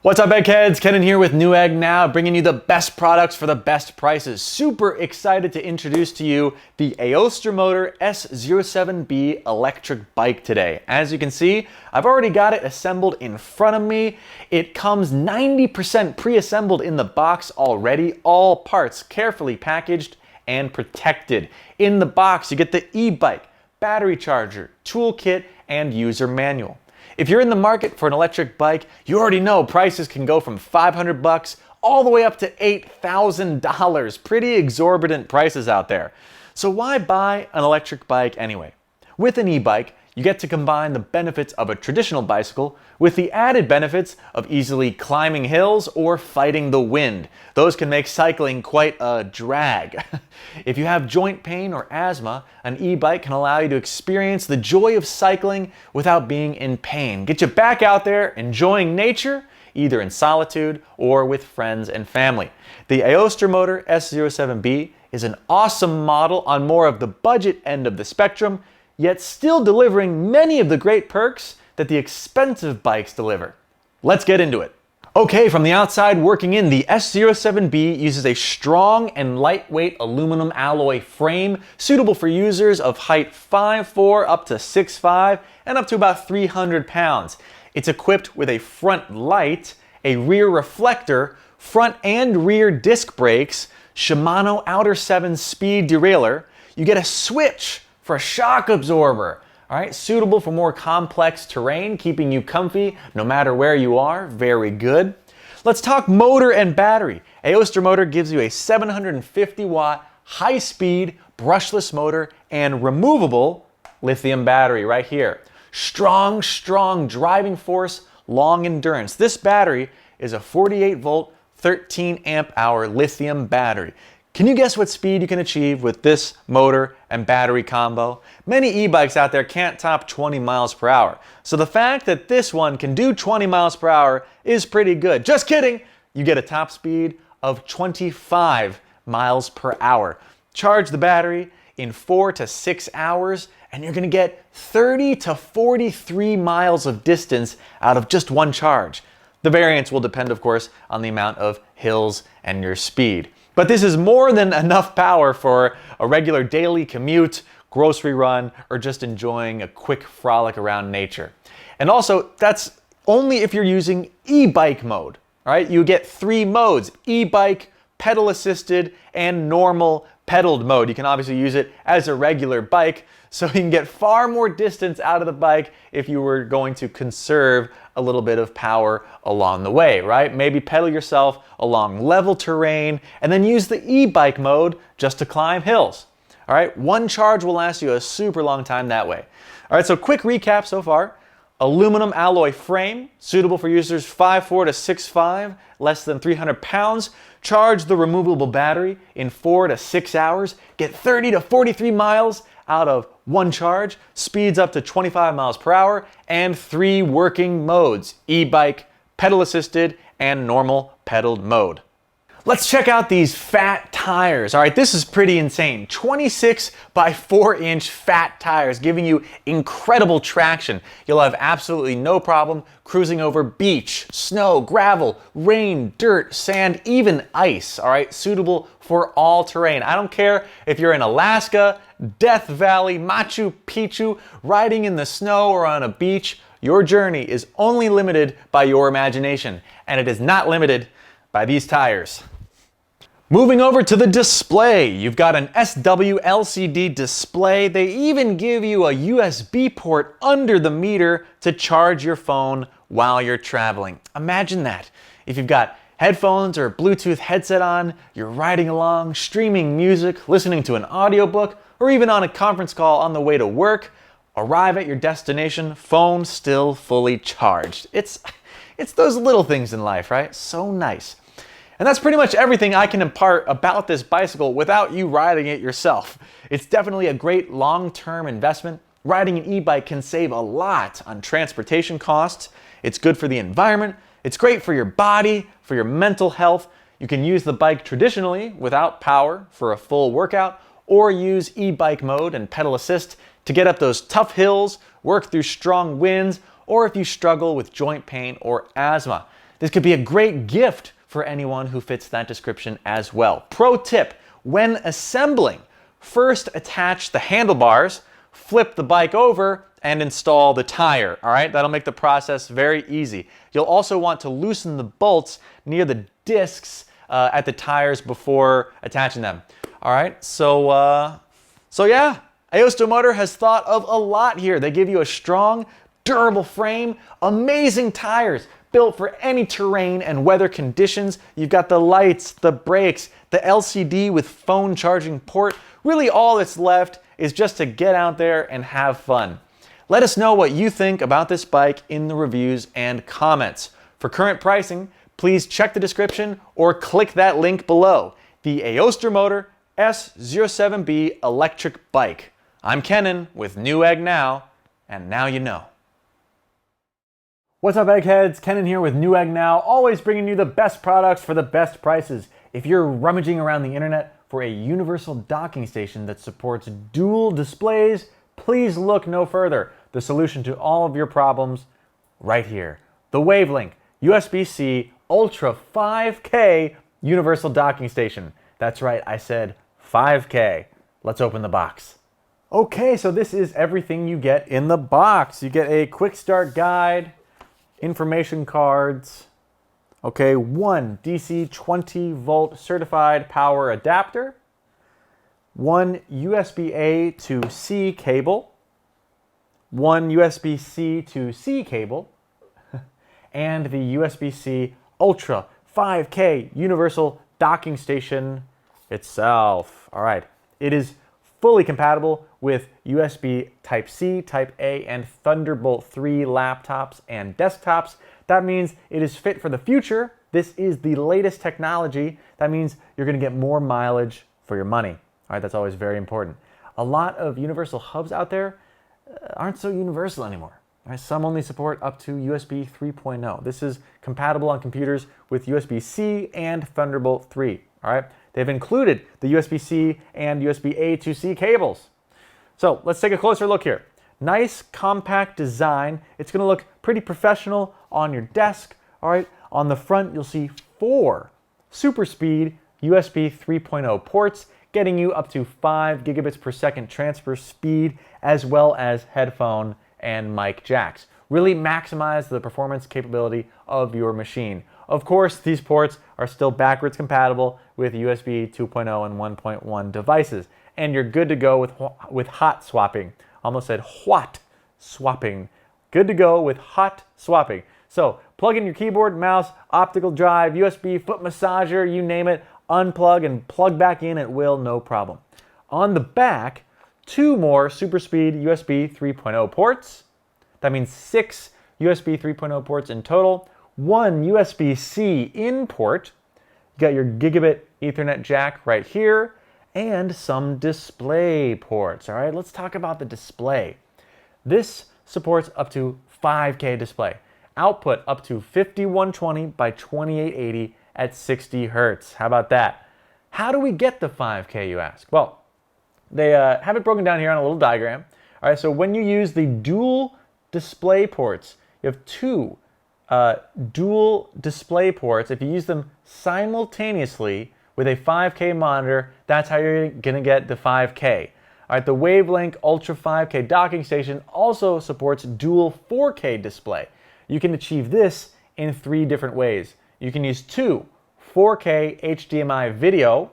What's up, Eggheads? Ken here with Newegg Now, bringing you the best products for the best prices. Super excited to introduce to you the AOSTIRMOTOR S07-B Electric Bike today. As you can see, I've already got it assembled in front of me. It comes 90% pre-assembled in the box already, all parts carefully packaged and protected. In the box, you get the e-bike, battery charger, toolkit, and user manual. If you're in the market for an electric bike, you already know prices can go from $500 all the way up to $8,000. Pretty exorbitant prices out there. So why buy an electric bike anyway? With an e-bike, you get to combine the benefits of a traditional bicycle with the added benefits of easily climbing hills or fighting the wind. Those can make cycling quite a drag. If you have joint pain or asthma, an e-bike can allow you to experience the joy of cycling without being in pain. Get you back out there enjoying nature, either in solitude or with friends and family. The AOSTIRMOTOR S07-B is an awesome model on more of the budget end of the spectrum, yet still delivering many of the great perks that the expensive bikes deliver. Let's get into it. Okay, from the outside working in, the S07-B uses a strong and lightweight aluminum alloy frame suitable for users of height 5'4" up to 6'5" and up to about 300 pounds. It's equipped with a front light, a rear reflector, front and rear disc brakes, Shimano Outer 7 speed derailleur. You get a switch for a shock absorber, all right, suitable for more complex terrain, keeping you comfy no matter where you are. Very good. Let's talk motor and battery. AOSTIRMOTOR gives you a 750 watt high-speed brushless motor and removable lithium battery right here. Strong driving force, long endurance. This battery is a 48 volt, 13 amp hour lithium battery. Can you guess what speed you can achieve with this motor and battery combo? Many e-bikes out there can't top 20 miles per hour. So the fact that this one can do 20 miles per hour is pretty good. Just kidding! You get a top speed of 25 miles per hour. Charge the battery in 4 to 6 hours and you're gonna get 30 to 43 miles of distance out of just one charge. The variance will depend, of course, on the amount of hills and your speed. But this is more than enough power for a regular daily commute, grocery run, or just enjoying a quick frolic around nature. And also, that's only if you're using e-bike mode. All right, you get 3 modes: e-bike, pedal assisted, and normal pedaled mode. You can obviously use it as a regular bike, so you can get far more distance out of the bike if you were going to conserve a little bit of power along the way, right? Maybe pedal yourself along level terrain and then use the e-bike mode just to climb hills. All right, one charge will last you a super long time that way. All right, so quick recap so far. Aluminum alloy frame, suitable for users 5'4" to 6'5", less than 300 pounds. Charge the removable battery in 4 to 6 hours. Get 30 to 43 miles out of one charge. Speeds up to 25 miles per hour. And 3 working modes: e-bike, pedal assisted, and normal pedaled mode. Let's check out these fat tires. All right, this is pretty insane. 26 by 4-inch fat tires, giving you incredible traction. You'll have absolutely no problem cruising over beach, snow, gravel, rain, dirt, sand, even ice. All right, suitable for all terrain. I don't care if you're in Alaska, Death Valley, Machu Picchu, riding in the snow, or on a beach. Your journey is only limited by your imagination, and it is not limited by these tires. Moving over to the display, you've got an SW LCD display. They even give you a USB port under the meter to charge your phone while you're traveling. Imagine that. If you've got headphones or Bluetooth headset on, you're riding along, streaming music, listening to an audiobook, or even on a conference call on the way to work, arrive at your destination, phone still fully charged. It's those little things in life, right? So nice. And that's pretty much everything I can impart about this bicycle without you riding it yourself. It's definitely a great long-term investment. Riding an e-bike can save a lot on transportation costs. It's good for the environment. It's great for your body, for your mental health. You can use the bike traditionally without power for a full workout, or use e-bike mode and pedal assist to get up those tough hills, work through strong winds, or if you struggle with joint pain or asthma. This could be a great gift for anyone who fits that description as well. Pro tip, when assembling, first attach the handlebars, flip the bike over, and install the tire, all right? That'll make the process very easy. You'll also want to loosen the bolts near the discs at the tires before attaching them, all right? So yeah, AOSTIRMOTOR has thought of a lot here. They give you a strong, durable frame, amazing tires, built for any terrain and weather conditions. You've got the lights, the brakes, the LCD with phone charging port. Really all that's left is just to get out there and have fun. Let us know what you think about this bike in the reviews and comments. For current pricing, please check the description or click that link below. The AOSTIRMOTOR S07-B Electric Bike. I'm Kenan with Newegg Now, and now you know. What's up, Eggheads? Kenan here with Newegg Now, always bringing you the best products for the best prices. If you're rummaging around the internet for a universal docking station that supports dual displays, please look no further. The solution to all of your problems right here. The Wavlink USB-C Ultra 5K universal docking station. That's right, I said 5K. Let's open the box. Okay, so this is everything you get in the box. You get a quick start guide, information cards, okay, one DC 20 volt certified power adapter, one USB-A to C cable, one USB-C to C cable, and the USB-C Ultra 5K universal docking station itself. All right, it is fully compatible with USB Type-C, Type-A, and Thunderbolt 3 laptops and desktops. That means it is fit for the future. This is the latest technology. That means you're gonna get more mileage for your money. All right, that's always very important. A lot of universal hubs out there aren't so universal anymore. Right? Some only support up to USB 3.0. This is compatible on computers with USB-C and Thunderbolt 3. All right, they've included the USB-C and USB-A to C cables. So let's take a closer look here. Nice compact design. It's going to look pretty professional on your desk. All right, on the front you'll see 4 super speed USB 3.0 ports, getting you up to 5 gigabits per second transfer speed, as well as headphone and mic jacks. Really maximize the performance capability of your machine. Of course, these ports are still backwards compatible with USB 2.0 and 1.1 devices, and you're good to go with hot swapping. Almost said what swapping. Good to go with hot swapping. So plug in your keyboard, mouse, optical drive, USB, foot massager, you name it, unplug and plug back in at will, no problem. On the back, 2 more super speed USB 3.0 ports. That means 6 USB 3.0 ports in total. 1 USB-C in port. You got your gigabit Ethernet jack right here, and some display ports. All right, let's talk about the display. This supports up to 5K display. Output up to 5120 by 2880 at 60 hertz. How about that? How do we get the 5K, you ask? Well, they have it broken down here on a little diagram. All right, so when you use the dual display ports, you have 2 dual display ports. If you use them simultaneously with a 5K monitor, that's how you're gonna get the 5K. All right, the Wavlink Ultra 5K docking station also supports dual 4K display. You can achieve this in 3 different ways. You can use 2 4K HDMI video,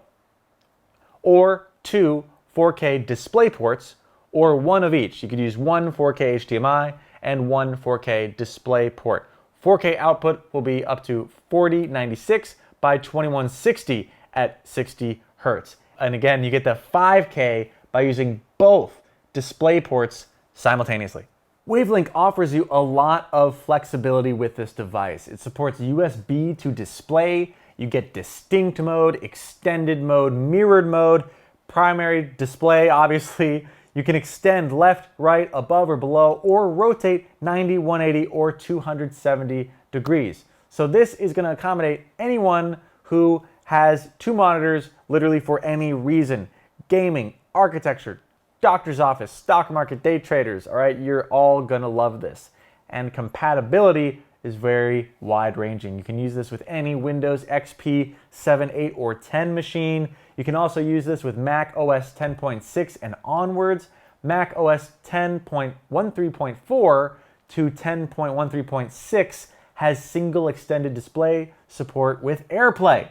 or 2 4K display ports, or 1 of each. You could use 1 4K HDMI and 1 4K display port. 4K output will be up to 4096 by 2160 at 60 hertz. And again, you get the 5K by using both display ports simultaneously. Wavlink offers you a lot of flexibility with this device. It supports USB to display. You get distinct mode, extended mode, mirrored mode, primary display, obviously. You can extend left, right, above or below, or rotate 90, 180, or 270 degrees. So this is going to accommodate anyone who has 2 monitors literally for any reason. Gaming, architecture, doctor's office, stock market, day traders, all right? You're all going to love this. And compatibility is very wide-ranging. You can use this with any Windows XP 7, 8, or 10 machine. You can also use this with Mac OS 10.6 and onwards, Mac OS 10.13.4 to 10.13.6 has single extended display support with AirPlay.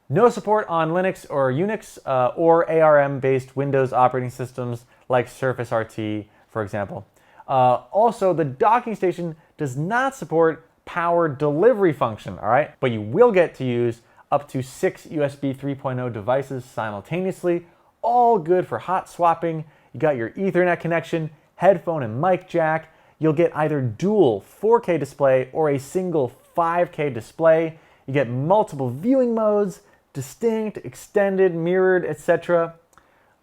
No support on Linux or Unix or ARM-based Windows operating systems like Surface RT, for example. Also, the docking station does not support power delivery function, all right? But you will get to use up to 6 USB 3.0 devices simultaneously, all good for hot swapping. You got your Ethernet connection, headphone and mic jack. You'll get either dual 4K display or a single 5K display. You get multiple viewing modes, distinct, extended, mirrored, etc.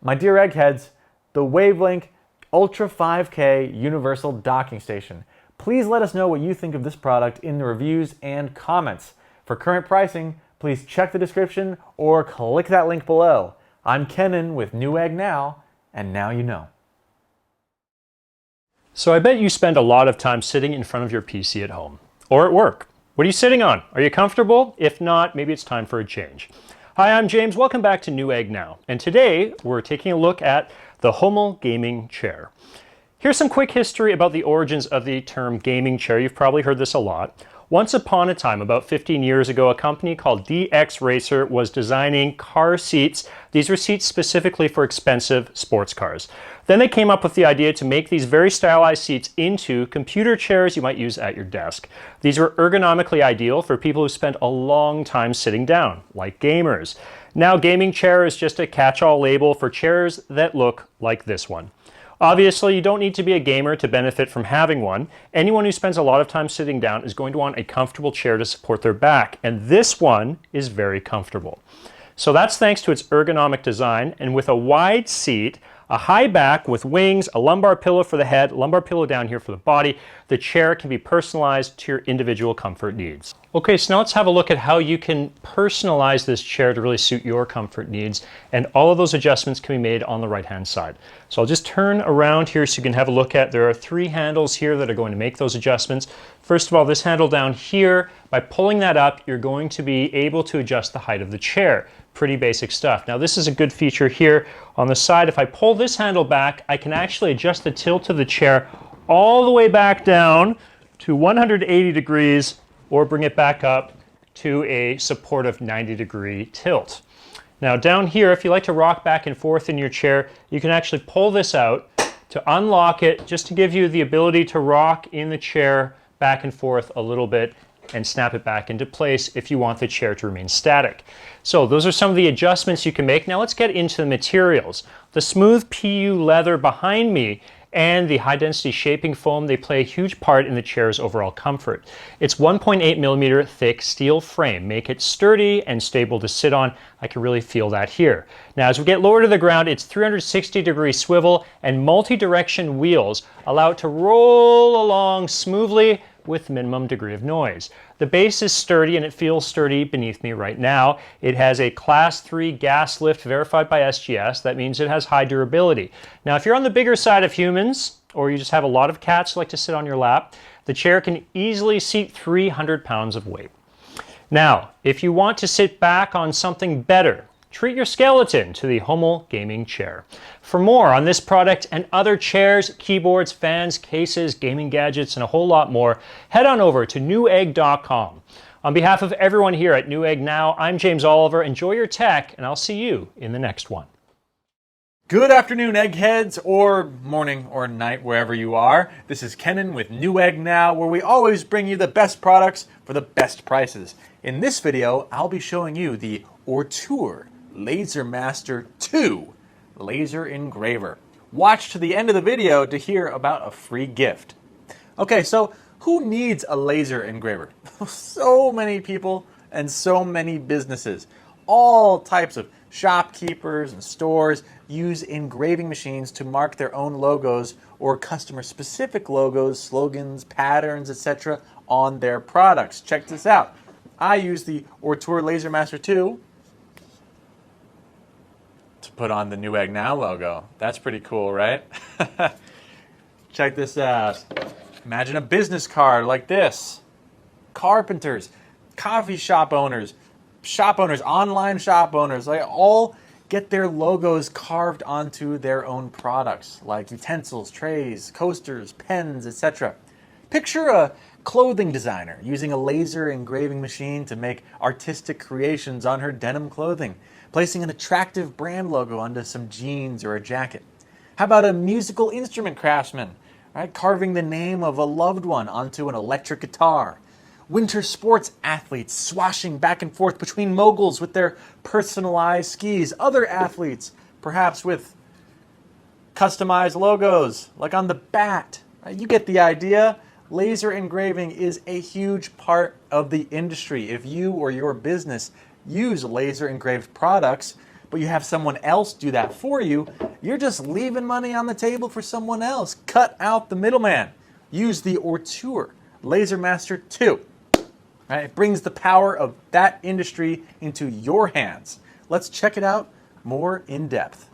My dear Eggheads, the Wavlink Ultra 5K Universal Docking Station. Please let us know what you think of this product in the reviews and comments. For current pricing, please check the description or click that link below. I'm Kenan with Newegg Now, and now you know. So I bet you spend a lot of time sitting in front of your PC at home or at work. What are you sitting on? Are you comfortable? If not, maybe it's time for a change. Hi, I'm James. Welcome back to Newegg Now. And today we're taking a look at the Homall Gaming Chair. Here's some quick history about the origins of the term gaming chair. You've probably heard this a lot. Once upon a time, about 15 years ago, a company called DX Racer was designing car seats. These were seats specifically for expensive sports cars. Then they came up with the idea to make these very stylized seats into computer chairs you might use at your desk. These were ergonomically ideal for people who spent a long time sitting down, like gamers. Now, gaming chair is just a catch-all label for chairs that look like this one. Obviously, you don't need to be a gamer to benefit from having one. Anyone who spends a lot of time sitting down is going to want a comfortable chair to support their back, and this one is very comfortable. So that's thanks to its ergonomic design, and with a wide seat, a high back with wings, a lumbar pillow for the head, lumbar pillow down here for the body, the chair can be personalized to your individual comfort needs. Okay, so now let's have a look at how you can personalize this chair to really suit your comfort needs, and all of those adjustments can be made on the right-hand side. So I'll just turn around here so you can have a look at, there are 3 handles here that are going to make those adjustments. First of all, this handle down here, by pulling that up, you're going to be able to adjust the height of the chair. Pretty basic stuff. Now this is a good feature here on the side. If I pull this handle back, I can actually adjust the tilt of the chair all the way back down to 180 degrees or bring it back up to a supportive 90-degree tilt. Now down here, if you like to rock back and forth in your chair, you can actually pull this out to unlock it just to give you the ability to rock in the chair back and forth a little bit and snap it back into place if you want the chair to remain static. So those are some of the adjustments you can make. Now let's get into the materials. The smooth PU leather behind me and the high density shaping foam, they play a huge part in the chair's overall comfort. It's 1.8 millimeter thick steel frame, make it sturdy and stable to sit on. I can really feel that here. Now as we get lower to the ground, it's 360-degree swivel and multi-direction wheels allow it to roll along smoothly with minimum degree of noise. The base is sturdy and it feels sturdy beneath me right now. It has a class 3 gas lift verified by SGS. That means it has high durability. Now if you're on the bigger side of humans, or you just have a lot of cats who like to sit on your lap, the chair can easily seat 300 pounds of weight. Now, if you want to sit back on something better, treat your skeleton to the Homall Gaming Chair. For more on this product and other chairs, keyboards, fans, cases, gaming gadgets, and a whole lot more, head on over to newegg.com. On behalf of everyone here at Newegg Now, I'm James Oliver. Enjoy your tech, and I'll see you in the next one. Good afternoon, Eggheads, or morning or night, wherever you are. This is Kenan with Newegg Now, where we always bring you the best products for the best prices. In this video, I'll be showing you the ORTUR Laser Master 2 Laser Engraver. Watch to the end of the video to hear about a free gift. Okay, so who needs a laser engraver? So many people and so many businesses. All types of shopkeepers and stores use engraving machines to mark their own logos or customer-specific logos, slogans, patterns, etc. on their products. Check this out. I use the ORTUR Laser Master 2 to put on the Newegg Now logo. That's pretty cool, right? Check this out. Imagine a business card like this. carpenters, coffee shop owners, online shop owners, they all get their logos carved onto their own products, like utensils, trays, coasters, pens, etc. Picture a clothing designer using a laser engraving machine to make artistic creations on her denim clothing, placing an attractive brand logo onto some jeans or a jacket. How about a musical instrument craftsman, right, carving the name of a loved one onto an electric guitar? Winter sports athletes swashing back and forth between moguls with their personalized skis. Other athletes, perhaps with customized logos, like on the bat. Right? You get the idea. Laser engraving is a huge part of the industry. If you or your business use laser engraved products, but you have someone else do that for you, you're just leaving money on the table for someone else. Cut out the middleman. Use the ORTUR Laser Master 2. Right? It brings the power of that industry into your hands. Let's check it out more in depth.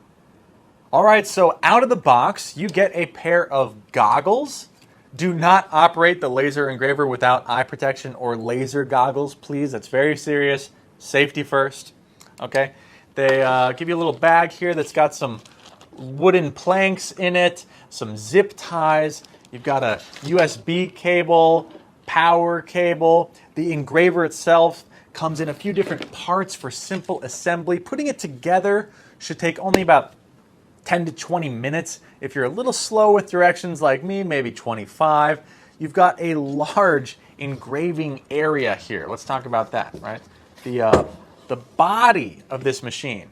All right, so out of the box, you get a pair of goggles. Do not operate the laser engraver without eye protection or laser goggles, please. That's very serious. Safety first. Okay. They give you a little bag here that's got some wooden planks in it, some zip ties. You've got a USB cable, power cable. The engraver itself comes in a few different parts for simple assembly. Putting it together should take only about 10 to 20 minutes. If you're a little slow with directions like me, maybe 25. You've got a large engraving area here. Let's talk about that, right? The body of this machine,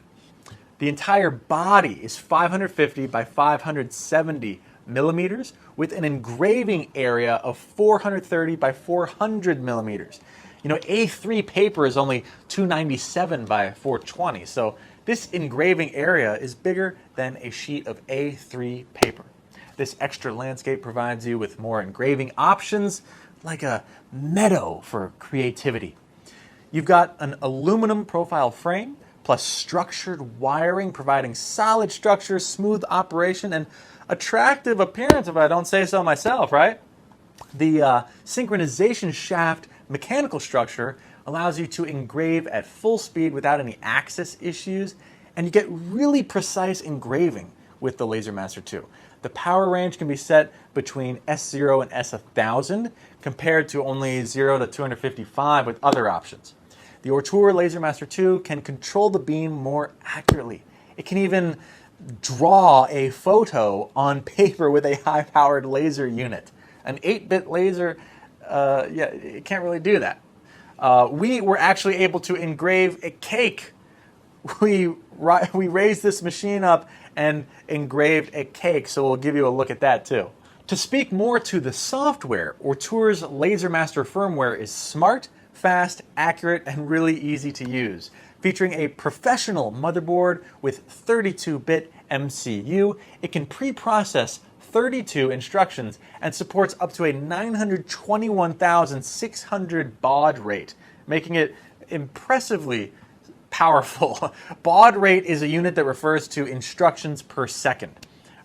the entire body is 550 by 570 millimeters with an engraving area of 430 by 400 millimeters. You know, A3 paper is only 297 by 420, so this engraving area is bigger than a sheet of A3 paper. This extra landscape provides you with more engraving options, like a meadow for creativity. You've got an aluminum profile frame plus structured wiring providing solid structure, smooth operation, and attractive appearance, if I don't say so myself, right? The synchronization shaft mechanical structure allows you to engrave at full speed without any axis issues, and you get really precise engraving with the Laser Master 2. The power range can be set between S0 and S1000 compared to only 0 to 255 with other options. The ORTUR Laser Master 2 can control the beam more accurately. It can even draw a photo on paper with a high-powered laser unit. An 8-bit laser, it can't really do that. We were actually able to engrave a cake. We raised this machine up and engraved a cake, so we'll give you a look at that too. To speak more to the software, ORTUR's Laser Master firmware is smart, fast, accurate, and really easy to use. Featuring a professional motherboard with 32-bit MCU, it can pre-process 32 instructions and supports up to a 921,600 baud rate, making it impressively powerful. Baud rate is a unit that refers to instructions per second.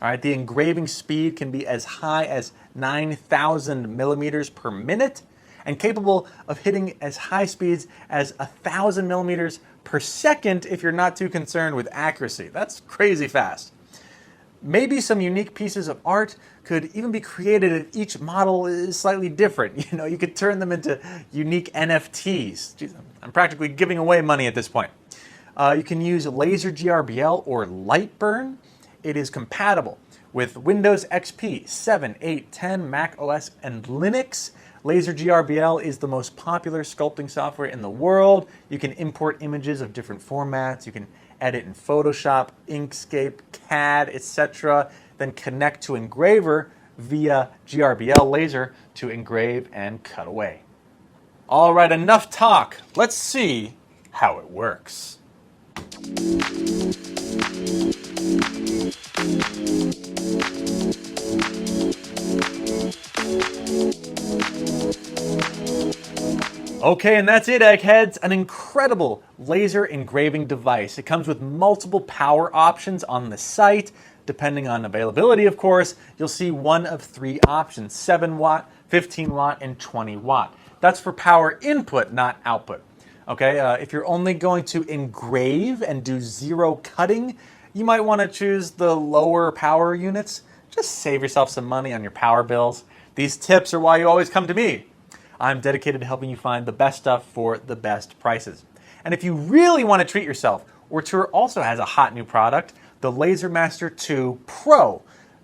All right, the engraving speed can be as high as 9,000 millimeters per minute and capable of hitting as high speeds as 1,000 millimeters per second if you're not too concerned with accuracy. That's crazy fast. Maybe some unique pieces of art could even be created if each model is slightly different. You know, you could turn them into unique NFTs. Jeez, I'm practically giving away money at this point. You can use Laser GRBL or Lightburn. It is compatible with Windows XP, 7, 8, 10, Mac OS, and Linux. Laser GRBL is the most popular sculpting software in the world. You can import images of different formats. You can edit in Photoshop, Inkscape, CAD, etc. Then connect to engraver via GRBL laser to engrave and cut away. All right, enough talk. Let's see how it works. Okay, and that's it, Eggheads. An incredible laser engraving device. It comes with multiple power options on the site. Depending on availability, of course, you'll see one of three options: 7 watt, 15 watt, and 20 watt. That's for power input, not output. Okay, if you're only going to engrave and do zero cutting, you might want to choose the lower power units. Just save yourself some money on your power bills. These tips are why you always come to me. I'm dedicated to helping you find the best stuff for the best prices. And if you really want to treat yourself, ORTUR also has a hot new product, the Laser Master 2 Pro.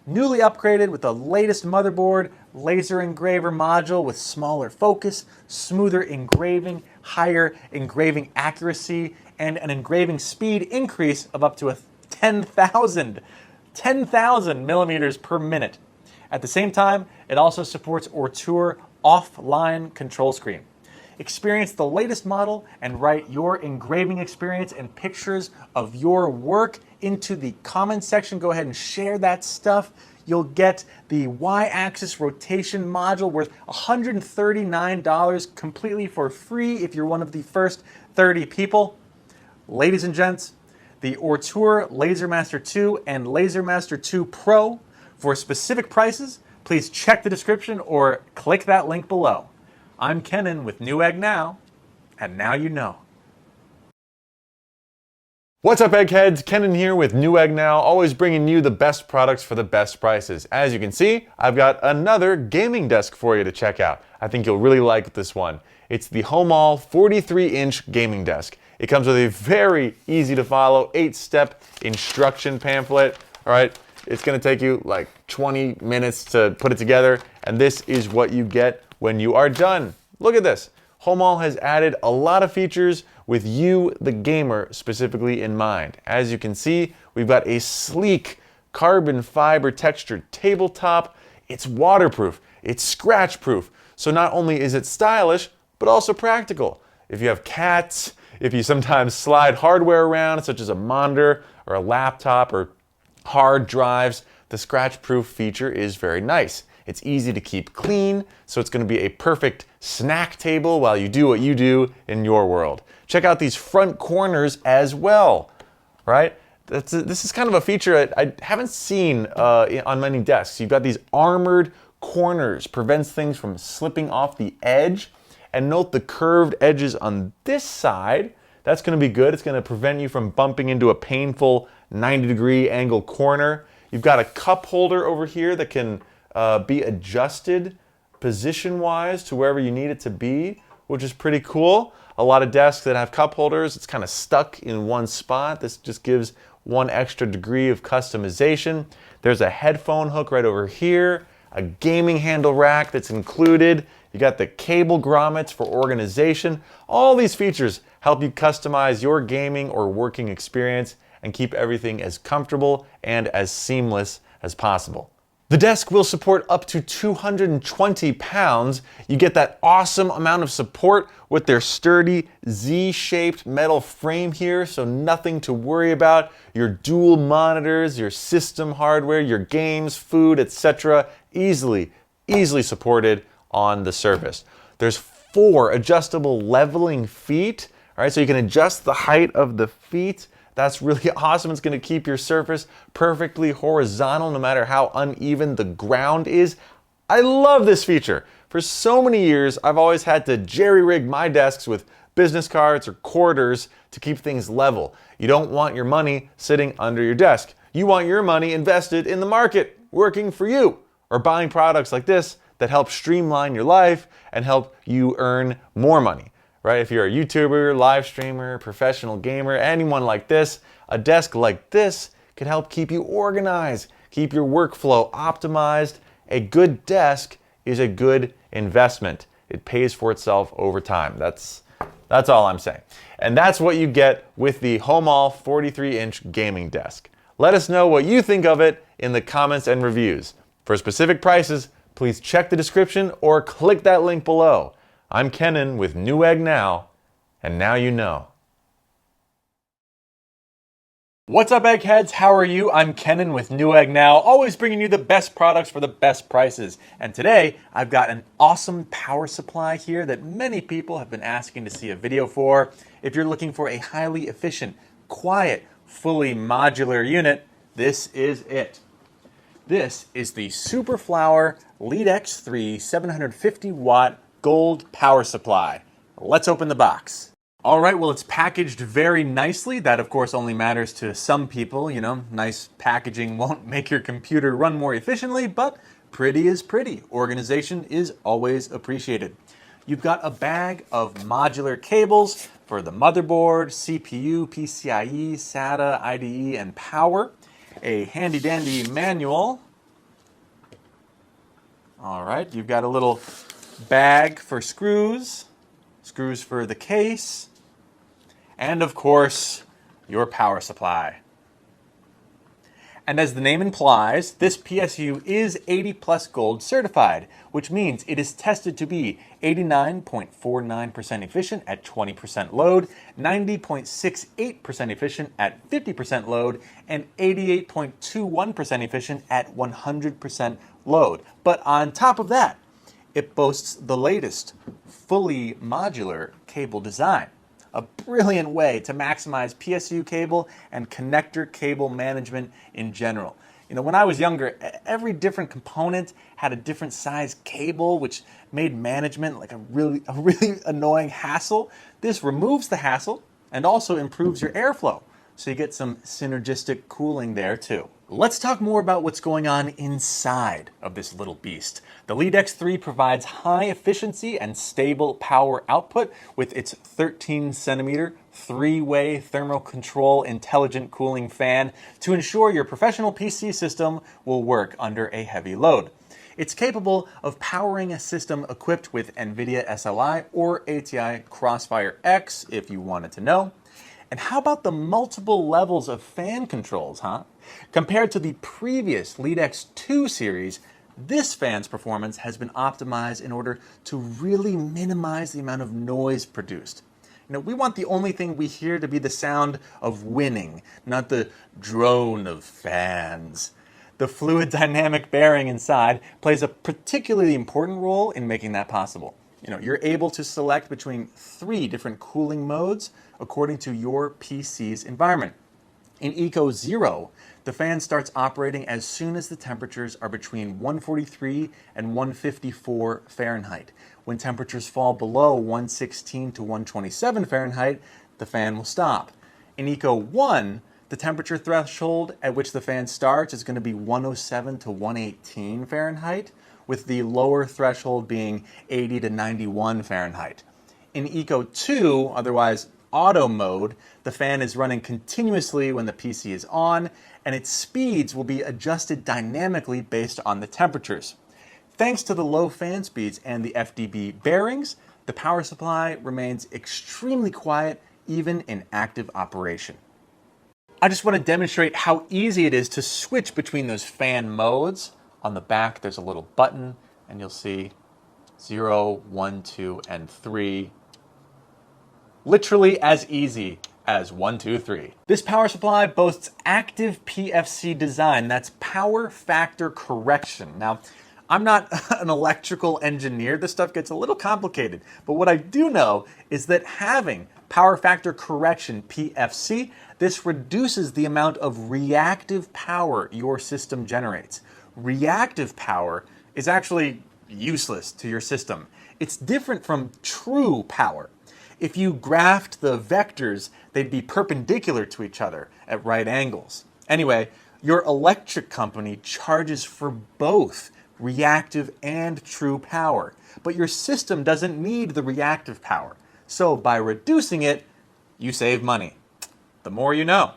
Newly upgraded with the latest motherboard, laser engraver module with smaller focus, smoother engraving, higher engraving accuracy, and an engraving speed increase of up to 10,000 millimeters per minute. At the same time, it also supports ORTUR offline control screen. Experience the latest model and write your engraving experience and pictures of your work into the comments section. Go ahead and share that stuff. You'll get the Y-axis rotation module worth $139 completely for free if you're one of the first 30 people. Ladies and gents, the ORTUR Laser Master 2 and Laser Master 2 Pro. For specific prices, please check the description or click that link below. I'm Kenan with Newegg Now, and now you know. What's up, Eggheads? Kenan here with Newegg Now, always bringing you the best products for the best prices. As you can see, I've got another gaming desk for you to check out. I think you'll really like this one. It's the Homall 43-inch gaming desk. It comes with a very easy to follow 8-step instruction pamphlet. All right, it's gonna take you like 20 minutes to put it together, and this is what you get when you are done. Look at this. Homall has added a lot of features with you, the gamer, specifically in mind. As you can see, we've got a sleek carbon fiber textured tabletop. It's waterproof, it's scratch proof. So not only is it stylish, but also practical. If you have cats, if you sometimes slide hardware around, such as a monitor or a laptop or hard drives, the scratch proof feature is very nice. It's easy to keep clean, so it's going to be a perfect snack table while you do what you do in your world. Check out these front corners as well, right? This is kind of a feature I haven't seen on many desks. You've got these armored corners, prevents things from slipping off the edge. And note the curved edges on this side. That's going to be good. It's going to prevent you from bumping into a painful 90-degree angle corner. You've got a cup holder over here that can be adjusted position-wise to wherever you need it to be, which is pretty cool. A lot of desks that have cup holders, it's kind of stuck in one spot. This just gives one extra degree of customization. There's a headphone hook right over here, a gaming handle rack that's included. You got the cable grommets for organization. All these features help you customize your gaming or working experience and keep everything as comfortable and as seamless as possible. The desk will support up to 220 pounds. You get that awesome amount of support with their sturdy Z-shaped metal frame here, so nothing to worry about. Your dual monitors, your system hardware, your games, food, etc. easily supported on the surface. There's 4 adjustable leveling feet, all right, so you can adjust the height of the feet. That's really awesome. It's going to keep your surface perfectly horizontal no matter how uneven the ground is. I love this feature. For so many years, I've always had to jerry-rig my desks with business cards or quarters to keep things level. You don't want your money sitting under your desk. You want your money invested in the market, working for you, or buying products like this that help streamline your life and help you earn more money. Right? If you're a YouTuber, live streamer, professional gamer, anyone like this, a desk like this can help keep you organized, keep your workflow optimized. A good desk is a good investment. It pays for itself over time. That's all I'm saying. And that's what you get with the Homall 43-inch gaming desk. Let us know what you think of it in the comments and reviews. For specific prices, please check the description or click that link below. I'm Kenan with Newegg Now, and now you know. What's up, Eggheads? How are you? I'm Kenan with Newegg Now, always bringing you the best products for the best prices. And today, I've got an awesome power supply here that many people have been asking to see a video for. If you're looking for a highly efficient, quiet, fully modular unit, this is it. This is the Super Flower Leadex III 750-watt gold power supply. Let's open the box. All right, well, it's packaged very nicely. That, of course, only matters to some people. You know, nice packaging won't make your computer run more efficiently, but pretty is pretty. Organization is always appreciated. You've got a bag of modular cables for the motherboard, CPU, PCIe, SATA, IDE, and power. A handy-dandy manual. All right, you've got a little bag for screws, screws for the case, and of course, your power supply. And as the name implies, this PSU is 80 plus gold certified, which means it is tested to be 89.49% efficient at 20% load, 90.68% efficient at 50% load, and 88.21% efficient at 100% load. But on top of that, it boasts the latest fully modular cable design. A brilliant way to maximize PSU cable and connector cable management in general. You know, when I was younger, every different component had a different size cable, which made management like a really annoying hassle. This removes the hassle and also improves your airflow, so you get some synergistic cooling there too. Let's talk more about what's going on inside of this little beast. The Leadex III provides high efficiency and stable power output with its 13 centimeter three-way thermal control intelligent cooling fan to ensure your professional PC system will work under a heavy load. It's capable of powering a system equipped with NVIDIA SLI or ATI Crossfire X if you wanted to know. And how about the multiple levels of fan controls, huh? Compared to the previous Leadex 2 series, this fan's performance has been optimized in order to really minimize the amount of noise produced. You know, we want the only thing we hear to be the sound of winning, not the drone of fans. The fluid dynamic bearing inside plays a particularly important role in making that possible. You know, you're able to select between 3 different cooling modes according to your PC's environment. In Eco 0, the fan starts operating as soon as the temperatures are between 143 and 154 Fahrenheit. When temperatures fall below 116 to 127 Fahrenheit, the fan will stop. In Eco 1, the temperature threshold at which the fan starts is going to be 107 to 118 Fahrenheit, with the lower threshold being 80 to 91 Fahrenheit. In Eco 2, otherwise Auto mode, the fan is running continuously when the PC is on, and its speeds will be adjusted dynamically based on the temperatures. Thanks to the low fan speeds and the FDB bearings, the power supply remains extremely quiet even in active operation. I just want to demonstrate how easy it is to switch between those fan modes. On the back there's a little button and you'll see 0, 1, 2, and 3. Literally as easy as 1, 2, 3. This power supply boasts active PFC design, that's power factor correction. Now, I'm not an electrical engineer, this stuff gets a little complicated, but what I do know is that having power factor correction, PFC, this reduces the amount of reactive power your system generates. Reactive power is actually useless to your system. It's different from true power. If you graphed the vectors, they'd be perpendicular to each other at right angles. Anyway, your electric company charges for both reactive and true power, but your system doesn't need the reactive power. So by reducing it, you save money. The more you know.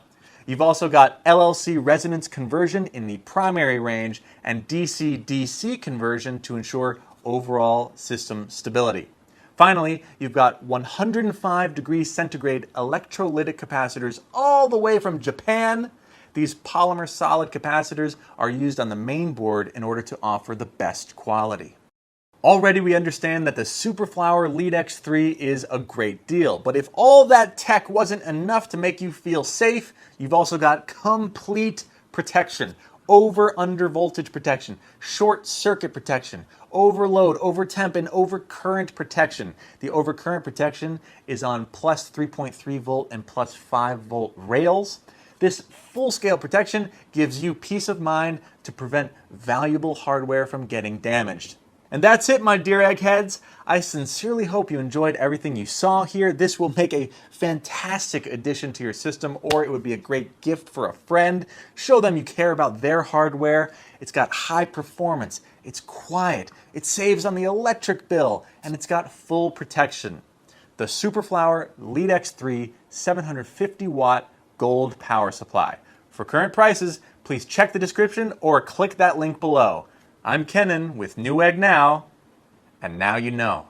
You've also got LLC resonance conversion in the primary range and DC-DC conversion to ensure overall system stability. Finally, you've got 105 degrees centigrade electrolytic capacitors all the way from Japan. These polymer solid capacitors are used on the main board in order to offer the best quality. Already we understand that the Super Flower Leadex III is a great deal, but if all that tech wasn't enough to make you feel safe, you've also got complete protection. Over/under voltage protection, short circuit protection, overload, over temp, and over current protection. The over current protection is on plus 3.3 volt and plus 5 volt rails. This full scale protection gives you peace of mind to prevent valuable hardware from getting damaged. And that's it, my dear eggheads. I sincerely hope you enjoyed everything you saw here. This will make a fantastic addition to your system, or it would be a great gift for a friend. Show them you care about their hardware. It's got high performance, it's quiet, it saves on the electric bill, and it's got full protection. The Super Flower Leadex III 750 watt gold power supply. For current prices, please check the description or click that link below. I'm Kenan with Newegg Now, and now you know.